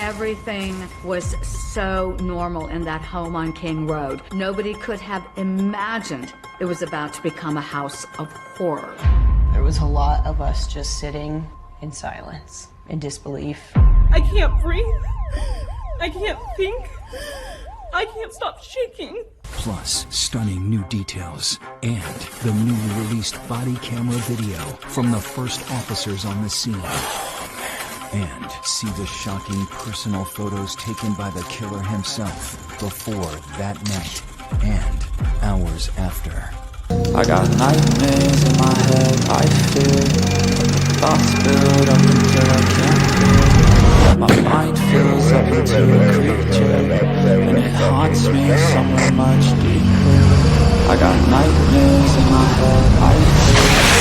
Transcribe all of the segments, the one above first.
Everything was so normal in that home on King Road. Nobody could have imagined it was about to become a house of horror. There was a lot of us just sitting in silence, in disbelief. I can't breathe. I can't think. I can't stop shaking. Plus, stunning new details and the newly released body camera video from the first officers on the scene. And see the shocking personal photos taken by the killer himself before that night and hours after. I got nightmares in my head, I fear. Thoughts build up until I can't feel. My mind fills up into a creature, and it haunts me somewhere much deeper. I got nightmares in my head, I fear.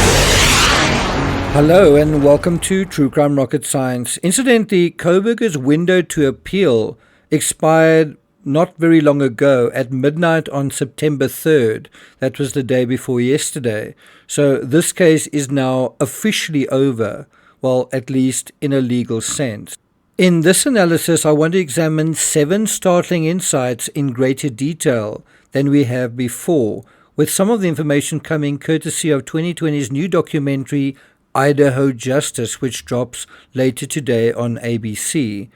Hello and welcome to True Crime Rocket Science. Incidentally, Kohberger's window to appeal expired not very long ago at midnight on September 3rd. That was the day before yesterday. So this case is now officially over, well, at least in a legal sense. In this analysis, I want to examine 7 startling insights in greater detail than we have before, with some of the information coming courtesy of 2020's new documentary Idaho Justice, which drops later today on ABC.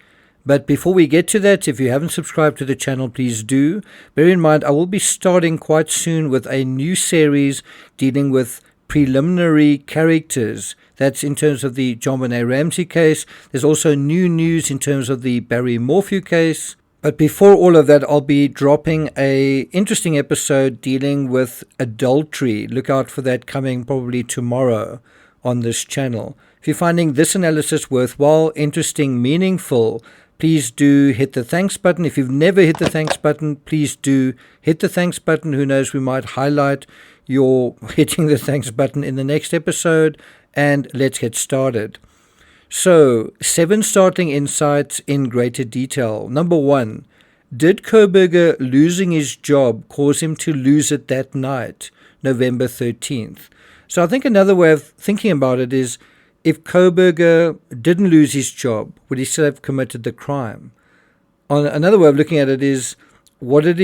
But before we get to that, if you haven't subscribed to the channel, please do. Bear in mind, I will be starting quite soon with a new series dealing with preliminary characters. That's in terms of the John Benet Ramsey case. There's also new news in terms of the Barry Morphew case. But before all of that, I'll be dropping a interesting episode dealing with adultery. Look out for that coming probably tomorrow on this channel. If you're finding this analysis worthwhile, interesting, meaningful, please do hit the thanks button. If you've never hit the thanks button, please do hit the thanks button. Who knows, we might highlight your hitting the thanks button in the next episode. And let's get started. So, 7 startling insights in greater detail. Number 1, did Kohberger losing his job cause him to lose it that night, November 13th? So I think another way of thinking about it is, if Kohberger didn't lose his job, would he still have committed the crime? Another way of looking at it is, did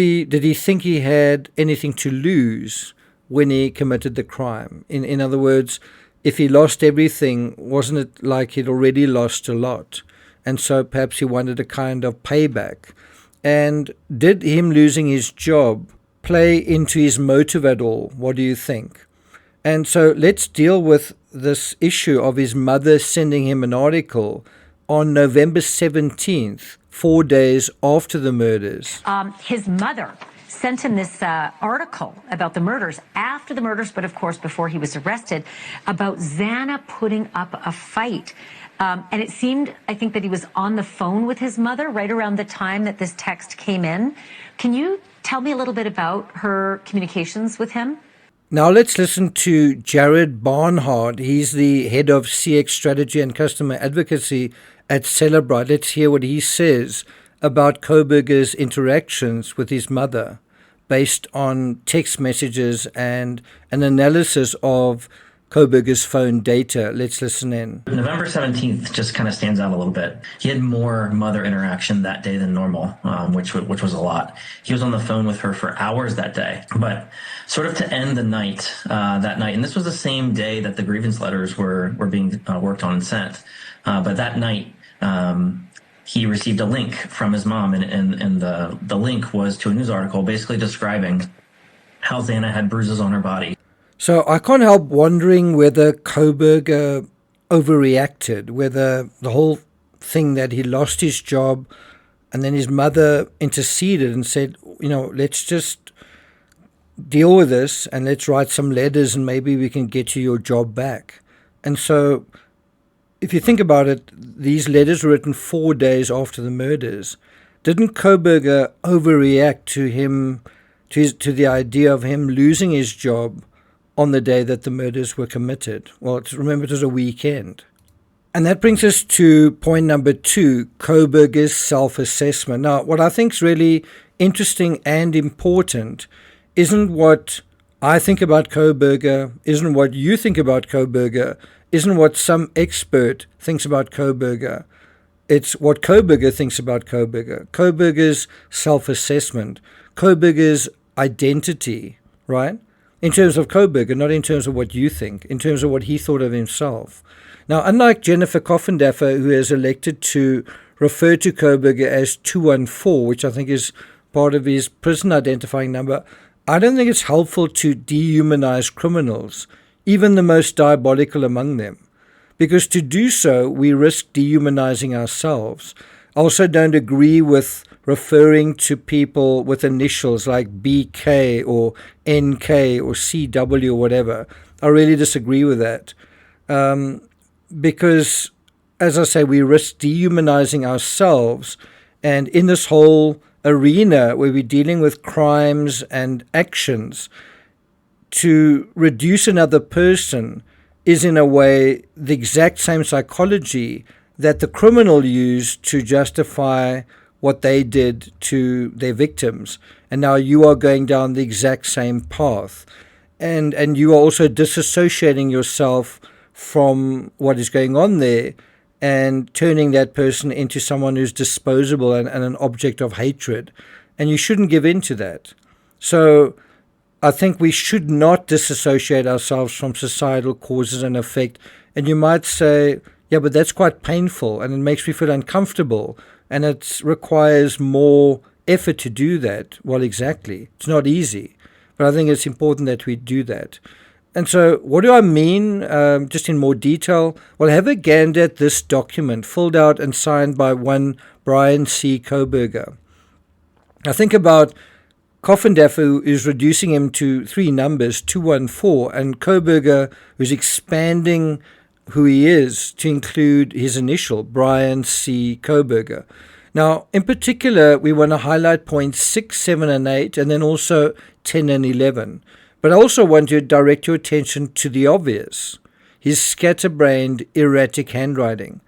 he think he had anything to lose when he committed the crime? In other words, if he lost everything, wasn't it like he'd already lost a lot? And so perhaps he wanted a kind of payback. And did him losing his job play into his motive at all? What do you think? And so let's deal with this issue of his mother sending him an article on November 17th, 4 days after the murders. His mother sent him this article about the murders, after the murders, but of course before he was arrested, about Xana putting up a fight. And it seemed, I think, that he was on the phone with his mother right around the time that this text came in. Can you tell me a little bit about her communications with him? Now let's listen to Jared Barnhart. He's the head of CX strategy and customer advocacy at Celebrite. Let's hear what he says about Kohberger's interactions with his mother based on text messages and an analysis of Kohberger's phone data. Let's listen in. November 17th just kind of stands out a little bit. He had more mother interaction that day than normal, which was a lot. He was on the phone with her for hours that day, but sort of to end the night, and this was the same day that the grievance letters were being worked on and sent. But that night, he received a link from his mom, and the link was to a news article basically describing how Xana had bruises on her body. So I can't help wondering whether Kohberger overreacted, whether the whole thing that he lost his job and then his mother interceded and said, let's just deal with this and let's write some letters and maybe we can get you your job back. And so if you think about it, these letters were written 4 days after the murders. Didn't Kohberger overreact to the idea of him losing his job on the day that the murders were committed? Well, remember, it was a weekend. And that brings us to point number 2, Kohberger's self-assessment. Now, what I think is really interesting and important isn't what I think about Kohberger, isn't what you think about Kohberger, isn't what some expert thinks about Kohberger. It's what Kohberger thinks about Kohberger, Kohberger's self-assessment, Kohberger's identity, right? In terms of Kohberger, not in terms of what you think, in terms of what he thought of himself. Now, unlike Jennifer Coffindaffer, who has elected to refer to Kohberger as 214, which I think is part of his prison identifying number, I don't think it's helpful to dehumanize criminals, even the most diabolical among them. Because to do so, we risk dehumanizing ourselves. I also don't agree with referring to people with initials like BK or NK or CW or whatever. I really disagree with that. Because, as I say, we risk dehumanizing ourselves. And in this whole arena where we're dealing with crimes and actions, to reduce another person is in a way the exact same psychology that the criminal used to justify what they did to their victims. And now you are going down the exact same path. And you are also disassociating yourself from what is going on there and turning that person into someone who's disposable and an object of hatred. And you shouldn't give in to that. So I think we should not disassociate ourselves from societal causes and effect. And you might say, yeah, but that's quite painful and it makes me feel uncomfortable and it requires more effort to do that. Well, exactly. It's not easy, but I think it's important that we do that. And so what do I mean, just in more detail? Well, have a gander at this document filled out and signed by one Brian C. Kohberger. Now think about Coffindaffer, who is reducing him to 3 numbers, 214, and Kohberger, who's expanding who he is to include his initial, Brian C. Kohberger. Now, in particular, we want to highlight points 6, 7, and 8, and then also 10 and 11. But I also want to direct your attention to the obvious, his scatterbrained, erratic handwriting.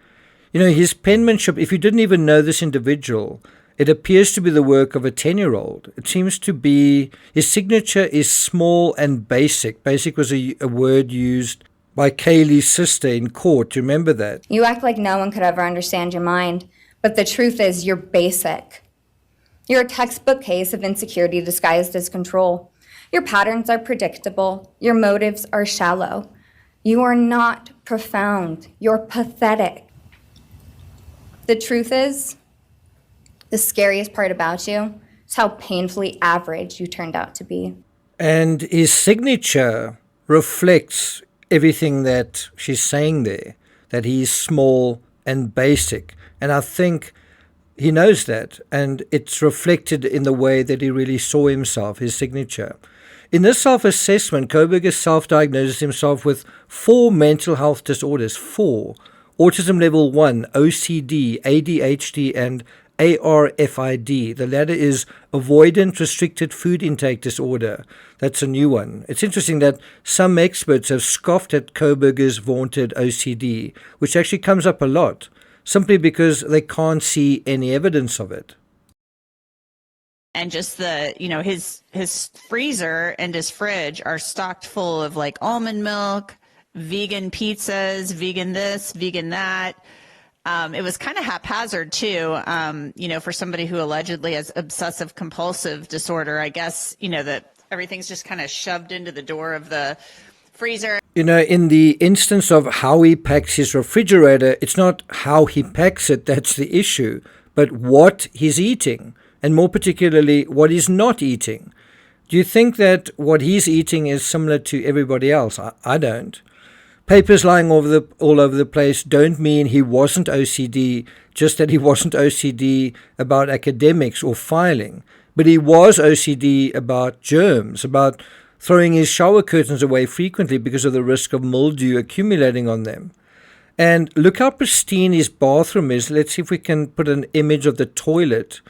You know, his penmanship, if you didn't even know this individual, it appears to be the work of a 10-year-old. It seems to be, his signature is small and basic. Basic was a word used by Kaylee's sister in court. Do you remember that? You act like no one could ever understand your mind, but the truth is you're basic. You're a textbook case of insecurity disguised as control. Your patterns are predictable. Your motives are shallow. You are not profound. You're pathetic. The truth is, the scariest part about you is how painfully average you turned out to be. And his signature reflects everything that she's saying there, that he's small and basic. And I think he knows that, and it's reflected in the way that he really saw himself, his signature. In this self-assessment, Kohberger self-diagnoses himself with 4 mental health disorders, 4. Autism level 1, OCD, ADHD, and ARFID. The latter is avoidant restricted food intake disorder. That's a new one. It's interesting that some experts have scoffed at Kohberger's vaunted OCD, which actually comes up a lot, simply because they can't see any evidence of it. And just the, you know, his freezer and his fridge are stocked full of like almond milk, vegan pizzas, vegan this, vegan that. It was kind of haphazard too, you know, for somebody who allegedly has obsessive compulsive disorder. I guess, you know, that everything's just kind of shoved into the door of the freezer. You know, in the instance of how he packs his refrigerator, it's not how he packs it that's the issue, but what he's eating, and more particularly, what he's not eating. Do you think that what he's eating is similar to everybody else? I don't. Papers lying all over the place don't mean he wasn't OCD, just that he wasn't OCD about academics or filing. But he was OCD about germs, about throwing his shower curtains away frequently because of the risk of mildew accumulating on them. And look how pristine his bathroom is. Let's see if we can put an image of the toilet,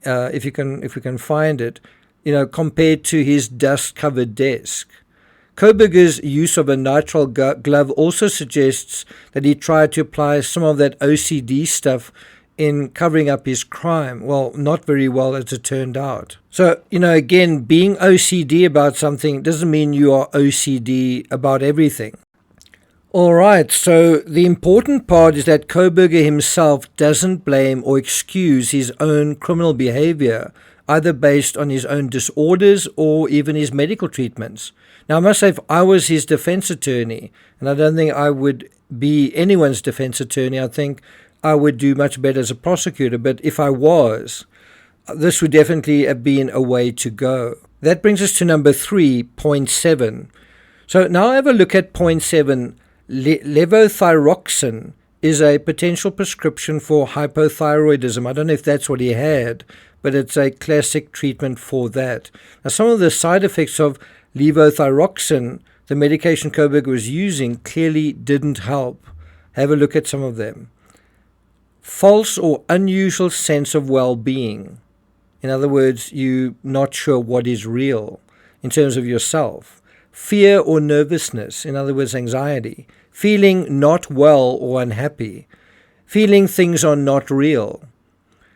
if we can find it, you know, compared to his dust-covered desk. Kohberger's use of a nitrile glove also suggests that he tried to apply some of that OCD stuff in covering up his crime. Well, not very well, as it turned out. So, you know, again, being OCD about something doesn't mean you are OCD about everything. All right, so the important part is that Kohberger himself doesn't blame or excuse his own criminal behavior, either based on his own disorders or even his medical treatments. Now, I must say, if I was his defense attorney, and I don't think I would be anyone's defense attorney, I think I would do much better as a prosecutor, but if I was, this would definitely have been a way to go. That brings us to number 3, point 7. So now have a look at point 7. Levothyroxine is a potential prescription for hypothyroidism. I don't know if that's what he had, but it's a classic treatment for that. Now, some of the side effects of levothyroxine, the medication Kohberger was using, clearly didn't help. Have a look at some of them. False or unusual sense of well-being. In other words, you're not sure what is real in terms of yourself. Fear or nervousness, in other words, anxiety. Feeling not well or unhappy. Feeling things are not real.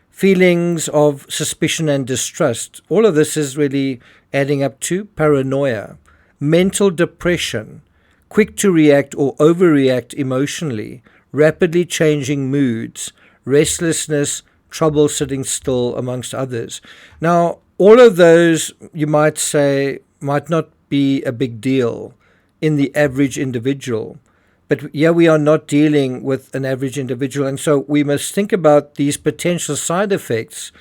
Feelings of suspicion and distrust. All of this is really adding up to paranoia. Mental depression. Quick to react or overreact emotionally. Rapidly changing moods. Restlessness, trouble sitting still, amongst others. Now, all of those, you might say, might not be a big deal in the average individual. But yeah, we are not dealing with an average individual, and so we must think about these potential side effects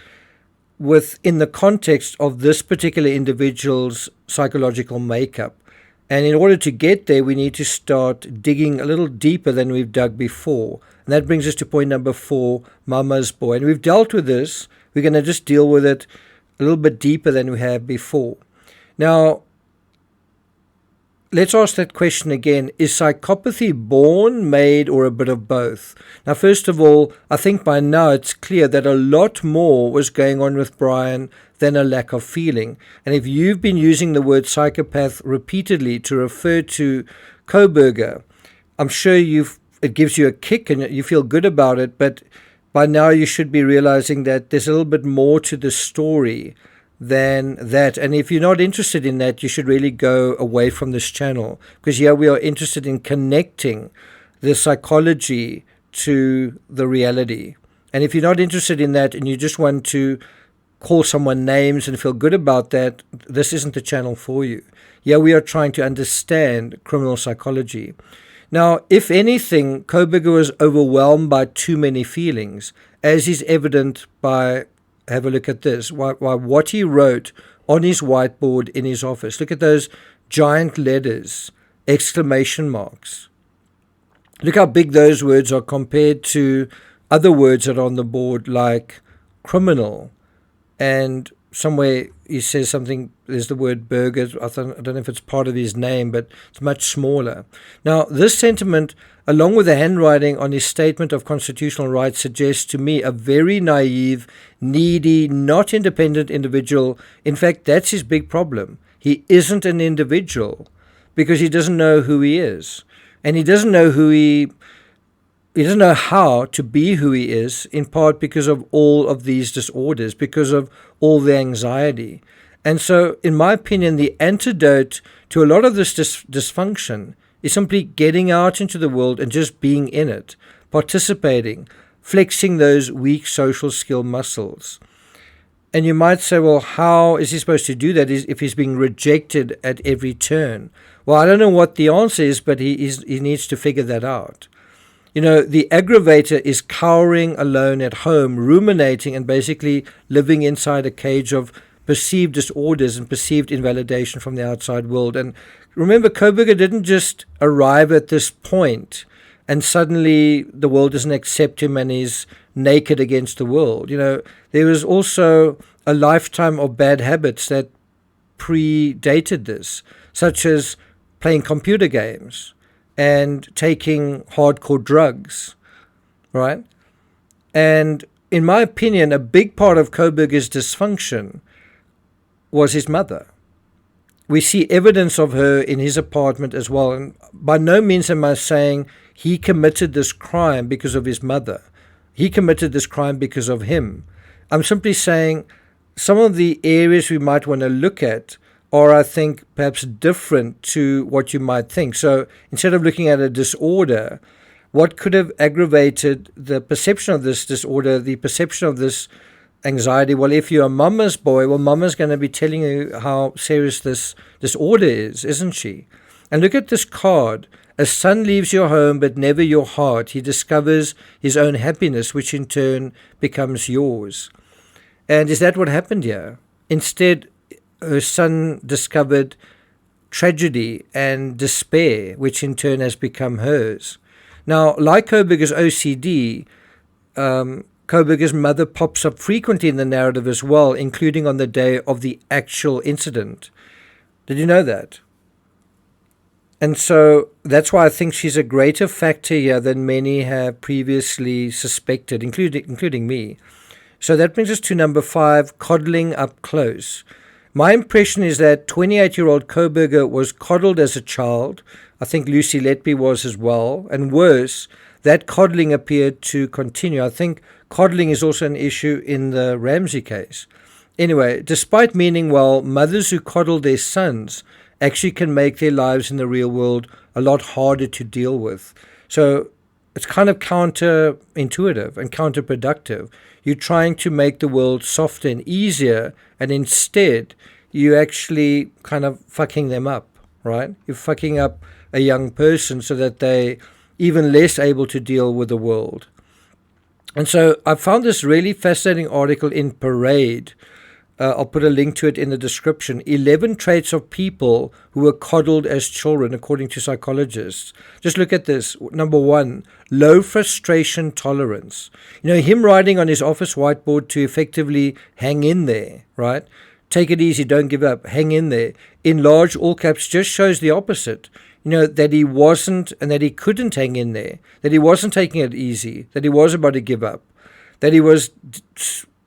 within the context of this particular individual's psychological makeup. And in order to get there, we need to start digging a little deeper than we've dug before. And that brings us to point number 4, Mama's Boy. And we've dealt with this. We're going to just deal with it a little bit deeper than we have before. Now, let's ask that question again. Is psychopathy born, made, or a bit of both? Now, first of all, I think by now it's clear that a lot more was going on with Brian than a lack of feeling. And if you've been using the word psychopath repeatedly to refer to Kohberger, I'm sure it gives you a kick and you feel good about it, but by now you should be realizing that there's a little bit more to the story than that. And if you're not interested in that, you should really go away from this channel, because here we are interested in connecting the psychology to the reality. And if you're not interested in that and you just want to call someone names and feel good about that, this isn't the channel for you. Yeah, we are trying to understand criminal psychology. Now, if anything, Kohberger was overwhelmed by too many feelings, as is evident by, have a look at this, what he wrote on his whiteboard in his office. Look at those giant letters, exclamation marks. Look how big those words are compared to other words that are on the board, like criminal. And somewhere he says something, there's the word burger. I don't know if it's part of his name, but it's much smaller. Now, this sentiment, along with the handwriting on his statement of constitutional rights, suggests to me a very naive, needy, not independent individual. In fact, that's his big problem. He isn't an individual because he doesn't know who he is. And he doesn't know he doesn't know how to be who he is, in part because of all of these disorders, because of all the anxiety. And so, in my opinion, the antidote to a lot of this dysfunction is simply getting out into the world and just being in it, participating, flexing those weak social skill muscles. And you might say, well, how is he supposed to do that if he's being rejected at every turn? Well, I don't know what the answer is, but he needs to figure that out. You know, the aggravator is cowering alone at home, ruminating and basically living inside a cage of perceived disorders and perceived invalidation from the outside world. And remember, Kohberger didn't just arrive at this point and suddenly the world doesn't accept him and he's naked against the world. You know, there was also a lifetime of bad habits that predated this, such as playing computer games and taking hardcore drugs, right? And in my opinion, a big part of Kohberger's dysfunction was his mother. We see evidence of her in his apartment as well. And by no means am I saying he committed this crime because of his mother. He committed this crime because of him. I'm simply saying some of the areas we might want to look at are, I think, perhaps different to what you might think. So instead of looking at a disorder, what could have aggravated the perception of this disorder, the perception of this anxiety? Well, if you're a mama's boy, well, mama's going to be telling you how serious this disorder is, isn't she? And look at this card. A son leaves your home, but never your heart. He discovers his own happiness, which in turn becomes yours. And is that what happened here? Instead, her son discovered tragedy and despair, which in turn has become hers. Now, like Kohberger's OCD, Kohberger's mother pops up frequently in the narrative as well, including on the day of the actual incident. Did you know that? And so that's why I think she's a greater factor here than many have previously suspected, including me. So that brings us to number 5, coddling up close. My impression is that 28-year-old Kohberger was coddled as a child. I think Lucy Letby was as well. And worse, that coddling appeared to continue. I think coddling is also an issue in the Ramsey case. Anyway, despite meaning well, mothers who coddle their sons actually can make their lives in the real world a lot harder to deal with. So it's kind of counterintuitive and counterproductive. You're trying to make the world softer and easier, and instead you actually kind of fucking them up, right? You're fucking up a young person so that they even less able to deal with the world. And so I found this really fascinating article in Parade. I'll put a link to it in the description. 11 traits of people who were coddled as children, according to psychologists. Just look at this. Number 1, low frustration tolerance. You know, him writing on his office whiteboard to effectively hang in there, right? Take it easy, don't give up, hang in there. In large all caps just shows the opposite. You know, that he wasn't and that he couldn't hang in there, that he wasn't taking it easy, that he was about to give up, that he was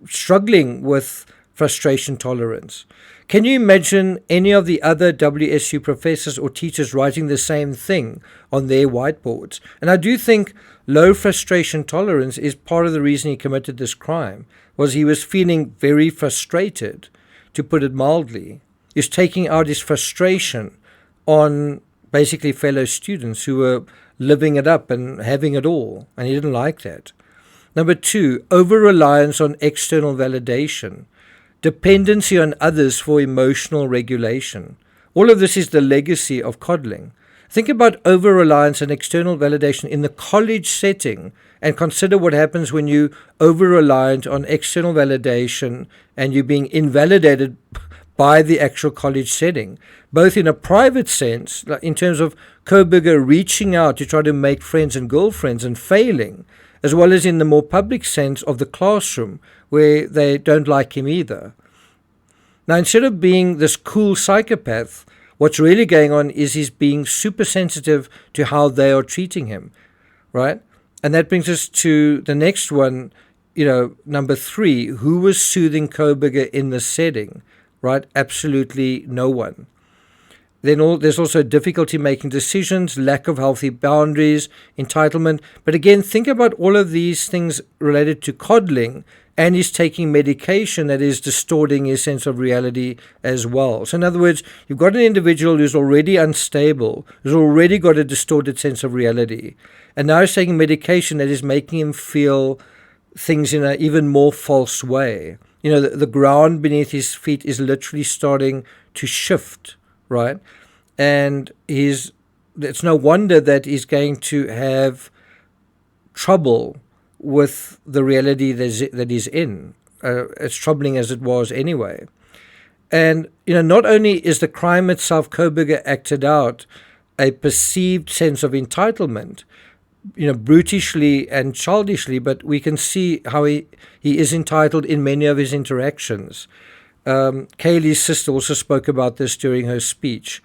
struggling with frustration tolerance. Can you imagine any of the other WSU professors or teachers writing the same thing on their whiteboards? And I do think low frustration tolerance is part of the reason he committed this crime, was he was feeling very frustrated, to put it mildly. He was taking out his frustration on basically fellow students who were living it up and having it all, and he didn't like that. Number 2, over-reliance on external validation. Dependency on others for emotional regulation. All of this is the legacy of coddling. Think about over-reliance and external validation in the college setting and consider what happens when you over-reliant on external validation and you're being invalidated by the actual college setting, both in a private sense, like in terms of Kohberger reaching out to try to make friends and girlfriends and failing, as well as in the more public sense of the classroom, where they don't like him either. Now, instead of being this cool psychopath, what's really going on is he's being super sensitive to how they are treating him, right? And that brings us to the next one, number 3, who was soothing Kohberger in the setting, right? Absolutely no one. Then there's also difficulty making decisions, lack of healthy boundaries, entitlement. But again, think about all of these things related to coddling, and he's taking medication that is distorting his sense of reality as well. So in other words, you've got an individual who's already unstable, who's already got a distorted sense of reality, and now he's taking medication that is making him feel things in an even more false way. The ground beneath his feet is literally starting to shift, right? And it's no wonder that he's going to have trouble with the reality that he's in, as troubling as it was anyway. And, not only is the crime itself, Kohberger acted out a perceived sense of entitlement, brutishly and childishly, but we can see how he is entitled in many of his interactions. Kaylee's sister also spoke about this during her speech.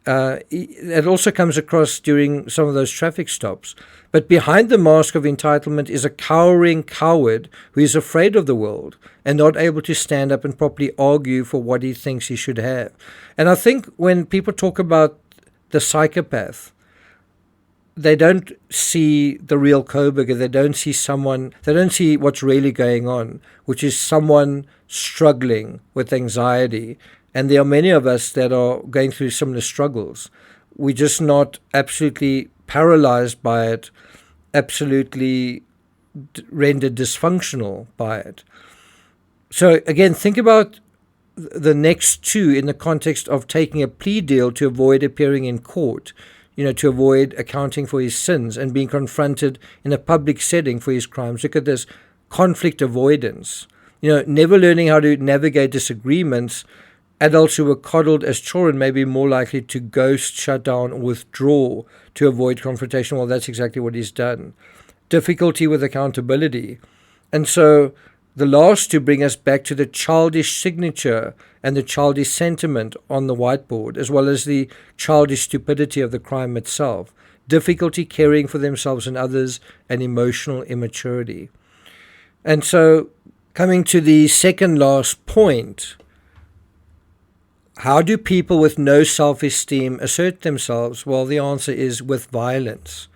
It also comes across during some of those traffic stops. But behind the mask of entitlement is a cowering coward who is afraid of the world and not able to stand up and properly argue for what he thinks he should have. And I think when people talk about the psychopath, they don't see the real Kohberger. They don't see what's really going on, which is someone struggling with anxiety And there are many of us that are going through similar struggles. We're just not absolutely paralyzed by it, absolutely rendered dysfunctional by it. So again, think about the next two in the context of taking a plea deal to avoid appearing in court, to avoid accounting for his sins and being confronted in a public setting for his crimes. Look at this: conflict avoidance, never learning how to navigate disagreements. Adults who were coddled as children may be more likely to ghost, shut down, or withdraw to avoid confrontation. Well, that's exactly what he's done. Difficulty with accountability. And so the last two bring us back to the childish signature and the childish sentiment on the whiteboard, as well as the childish stupidity of the crime itself. Difficulty caring for themselves and others, and emotional immaturity. And so, coming to the second last point, how do people with no self-esteem assert themselves? Well, the answer is with violence.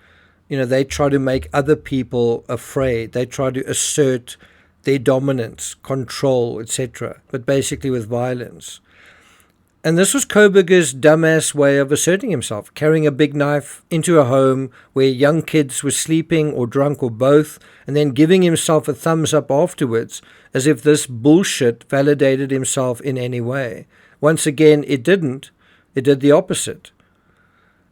They try to make other people afraid. They try to assert their dominance, control, etc., but basically with violence. And this was Kohberger's dumbass way of asserting himself, carrying a big knife into a home where young kids were sleeping or drunk or both, and then giving himself a thumbs up afterwards, as if this bullshit validated himself in any way. Once again, it didn't. It did the opposite.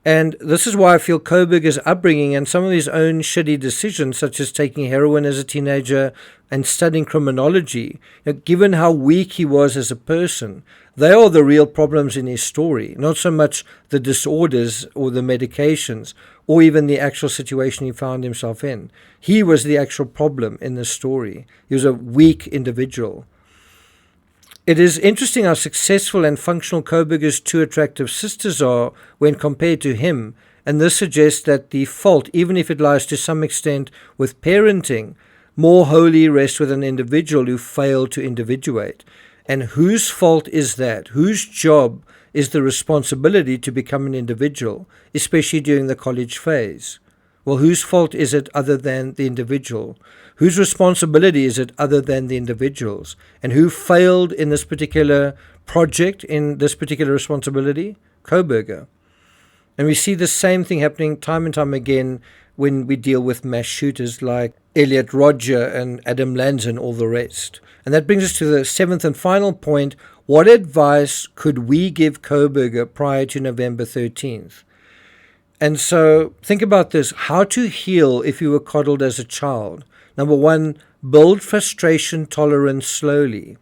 And this is why I feel Kohberger's upbringing and some of his own shitty decisions, such as taking heroin as a teenager and studying criminology, given how weak he was as a person, they are the real problems in his story, not so much the disorders or the medications or even the actual situation he found himself in. He was the actual problem in this story. He was a weak individual. It is interesting how successful and functional Kohberger's two attractive sisters are when compared to him, and this suggests that the fault, even if it lies to some extent with parenting, more wholly rests with an individual who failed to individuate. And whose fault is that? Whose job is the responsibility to become an individual, especially during the college phase? Well, whose fault is it other than the individual? Whose responsibility is it other than the individual's? And who failed in this particular project, in this particular responsibility? Kohberger. And we see the same thing happening time and time again when we deal with mass shooters like Elliot Rodger and Adam Lanza and all the rest. And that brings us to the seventh and final point. What advice could we give Kohberger prior to November 13th? And so think about this. How to heal if you were coddled as a child. Number one, build frustration tolerance slowly.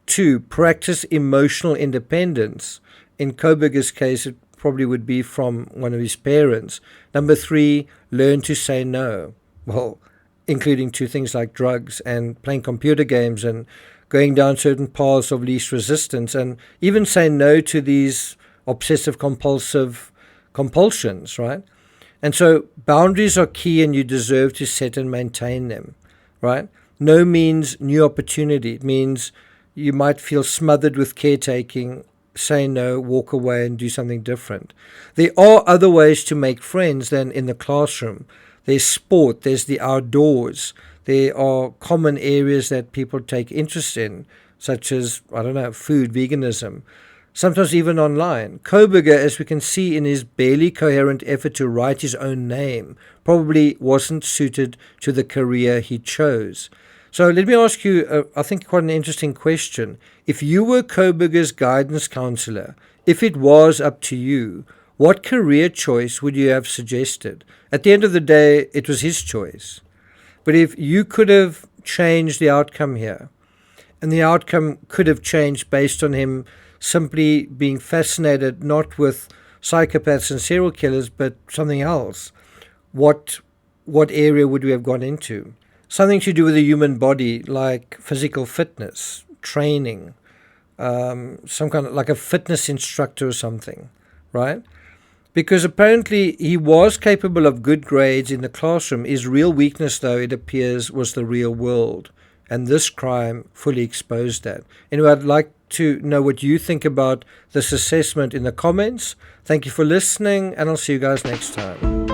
2, practice emotional independence. In Kohberger's case, it probably would be from one of his parents. Number 3, learn to say no. Well, including to things like drugs and playing computer games and going down certain paths of least resistance, and even say no to these obsessive compulsive compulsions, right? And so boundaries are key, and you deserve to set and maintain them, right? No means new opportunity. It means you might feel smothered with caretaking. Say no, walk away, and do something different. There are other ways to make friends than in the classroom. There's sport, there's the outdoors. There are common areas that people take interest in, such as, food, veganism. Sometimes even online. Kohberger, as we can see in his barely coherent effort to write his own name, probably wasn't suited to the career he chose. So let me ask you, I think, quite an interesting question. If you were Kohberger's guidance counselor, if it was up to you, what career choice would you have suggested? At the end of the day, it was his choice. But if you could have changed the outcome here, and the outcome could have changed based on him simply being fascinated not with psychopaths and serial killers, but something else, what area would we have gone into? Something to do with the human body, like physical fitness, training, some kind of like a fitness instructor or something, right? Because apparently he was capable of good grades in the classroom. His real weakness, though, it appears, was the real world. And this crime fully exposed that. Anyway, I'd like to know what you think about this assessment in the comments. Thank you for listening, and I'll see you guys next time.